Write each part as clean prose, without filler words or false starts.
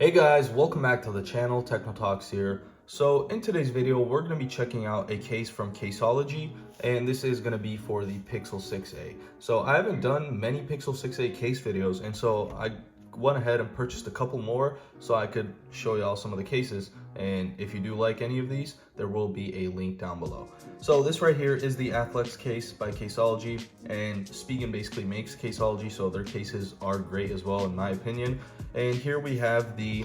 Hey guys, welcome back to the channel. Techno Talks here. So in today's video, we're going to be checking out a case from Caseology, and this is going to be for the Pixel 6a. So I haven't done many Pixel 6a case videos, and so I went ahead and purchased a couple more so I could show y'all some of the cases. And if you do like any of these, there will be a link down below. So this right here is the Athlex case by Caseology, and Spigen basically makes Caseology, so their cases are great as well in my opinion. And here we have the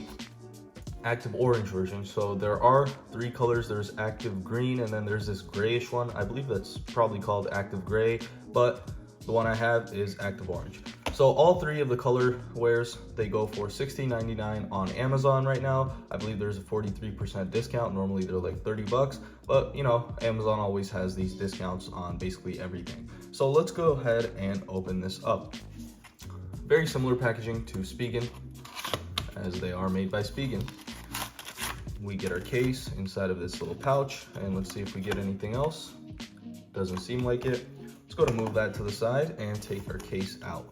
active orange version. So there are three colors. There's active green, and then there's this grayish one. I believe that's probably called active gray, but the one I have is active orange. So all three of the color wares, they go for $16.99 on Amazon right now. I believe there's a 43% discount. Normally they're like 30 bucks, but you know, Amazon always has these discounts on basically everything. So let's go ahead and open this up. Very similar packaging to Spigen, as they are made by Spigen. We get our case inside of this little pouch, and let's see if we get anything else. Doesn't seem like it. Let's go to move that to the side and take our case out.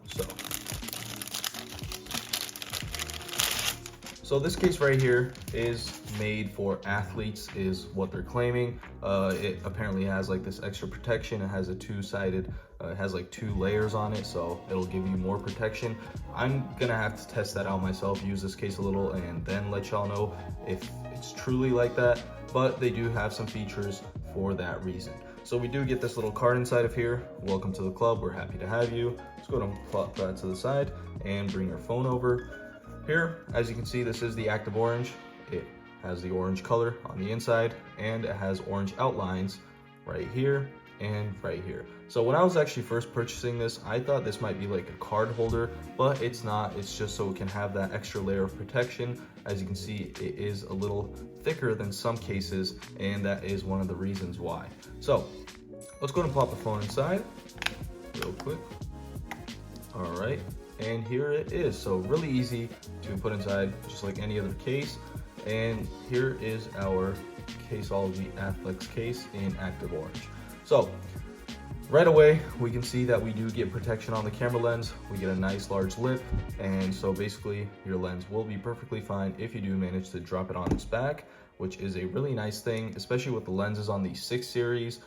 So this case right here is made for athletes, is what they're claiming. It apparently has like this extra protection. It has a two-sided, it has like two layers on it, so it'll give you more protection. I'm gonna have to test that out myself, use this case a little, and then let y'all know if it's truly like that. But they do have some features for that reason. So we do get this little card inside of here. Welcome to the club, we're happy to have you. Let's go and plop that to the side and bring your phone over. Here, as you can see, this is the active orange. It has the orange color on the inside, and it has orange outlines right here and right here. So when I was actually first purchasing this, I thought this might be like a card holder, but it's not. It's just so it can have that extra layer of protection. As you can see, it is a little thicker than some cases, and that is one of the reasons why. So let's go ahead and pop the phone inside real quick. All right, and here it is. So really easy to put inside, just like any other case. And here is our Caseology Athlex case in active orange. So right away, we can see that we do get protection on the camera lens. We get a nice large lip, and so basically your lens will be perfectly fine if you do manage to drop it on its back, which is a really nice thing, especially with the lenses on the 6 series.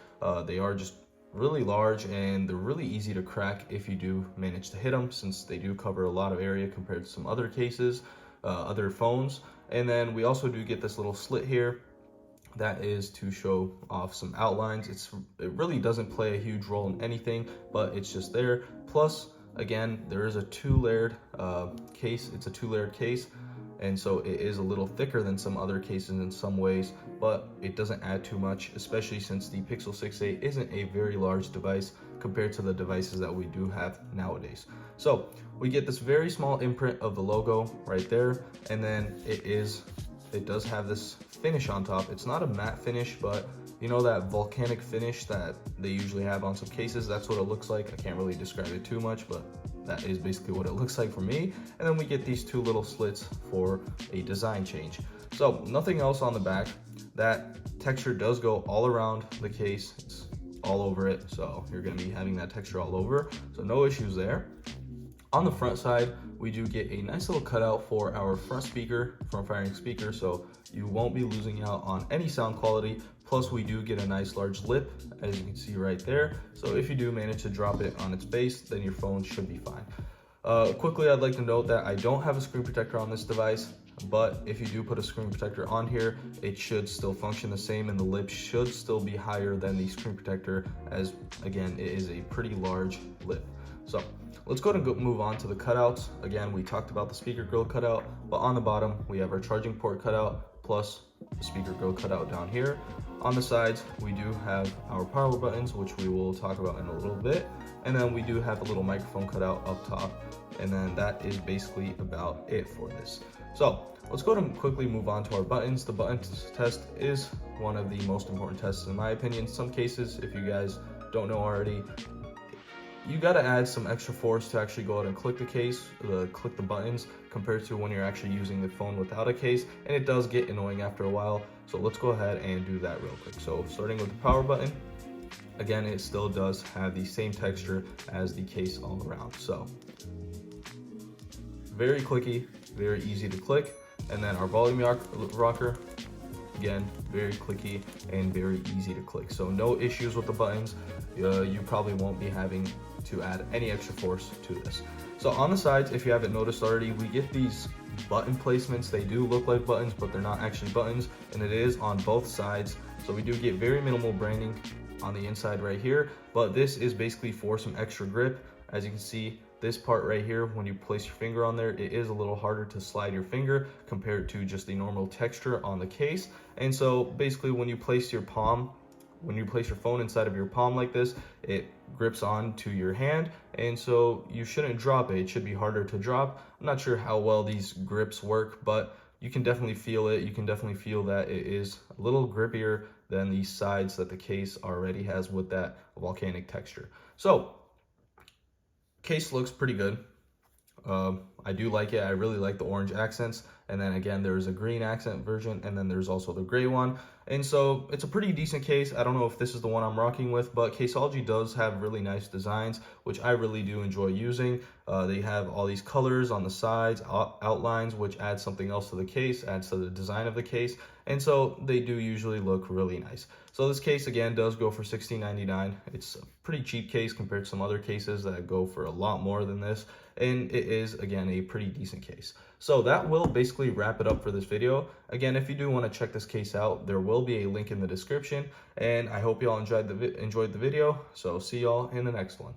They are just really large, and they're really easy to crack if you do manage to hit them, since they do cover a lot of area compared to some other cases, other phones. And then we also do get this little slit here. That is to show off some outlines. It really doesn't play a huge role in anything, but it's just there. Plus, again, there is a two-layered case. It's a two-layered case, and so it is a little thicker than some other cases in some ways, but it doesn't add too much, especially since the Pixel 6a isn't a very large device compared to the devices that we do have nowadays. So we get this very small imprint of the logo right there, and then it does have this finish on top. It's not a matte finish, but you know that volcanic finish that they usually have on some cases? That's what it looks like. I can't really describe it too much, but that is basically what it looks like for me. And then we get these two little slits for a design change. So nothing else on the back. That texture does go all around the case. It's all over it, so you're gonna be having that texture all over, so no issues there. On the front side, we do get a nice little cutout for our front firing speaker, so you won't be losing out on any sound quality. Plus, we do get a nice large lip, as you can see right there. So if you do manage to drop it on its base, then your phone should be fine. Quickly, I'd like to note that I don't have a screen protector on this device, but if you do put a screen protector on here, it should still function the same, and the lip should still be higher than the screen protector, as again, it is a pretty large lip. So let's go ahead and move on to the cutouts. Again, we talked about the speaker grill cutout, but on the bottom, we have our charging port cutout, plus the speaker grill cutout down here. On the sides, we do have our power buttons, which we will talk about in a little bit. And then we do have a little microphone cutout up top. And then that is basically about it for this. So let's go ahead and quickly move on to our buttons. The buttons test is one of the most important tests in my opinion. In some cases, if you guys don't know already, you got to add some extra force to actually go out and click the case, click the buttons, compared to when you're actually using the phone without a case, and it does get annoying after a while. So let's go ahead and do that real quick. So starting with the power button, again, it still does have the same texture as the case all around. So very clicky, very easy to click. And then our volume rocker, again, very clicky and very easy to click. So no issues with the buttons. You probably won't be having to add any extra force to this. So on the sides, if you haven't noticed already, we get these button placements. They do look like buttons, but they're not actually buttons, and it is on both sides. So we do get very minimal branding on the inside right here, but this is basically for some extra grip. As you can see, this part right here, when you place your finger on there, it is a little harder to slide your finger compared to just the normal texture on the case. And so basically when you place your palm, when you place your phone inside of your palm like this, it grips onto your hand, and so you shouldn't drop it. It should be harder to drop. I'm not sure how well these grips work, but you can definitely feel it. You can definitely feel that it is a little grippier than the sides that the case already has with that volcanic texture. So case looks pretty good. I do like it. I really like the orange accents, and then again there's a green accent version, and then there's also the gray one. And so it's a pretty decent case. I don't know if this is the one I'm rocking with, but Caseology does have really nice designs, which I really do enjoy using. They have all these colors on the sides, outlines, which adds something else to the case, adds to the design of the case, and so they do usually look really nice. So this case again does go for $16.99. It's a pretty cheap case compared to some other cases that go for a lot more than this, and it is again a pretty decent case. So that will basically wrap it up for this video. Again, if you do want to check this case out, there will be a link in the description, and I hope y'all enjoyed the video. So see y'all in the next one.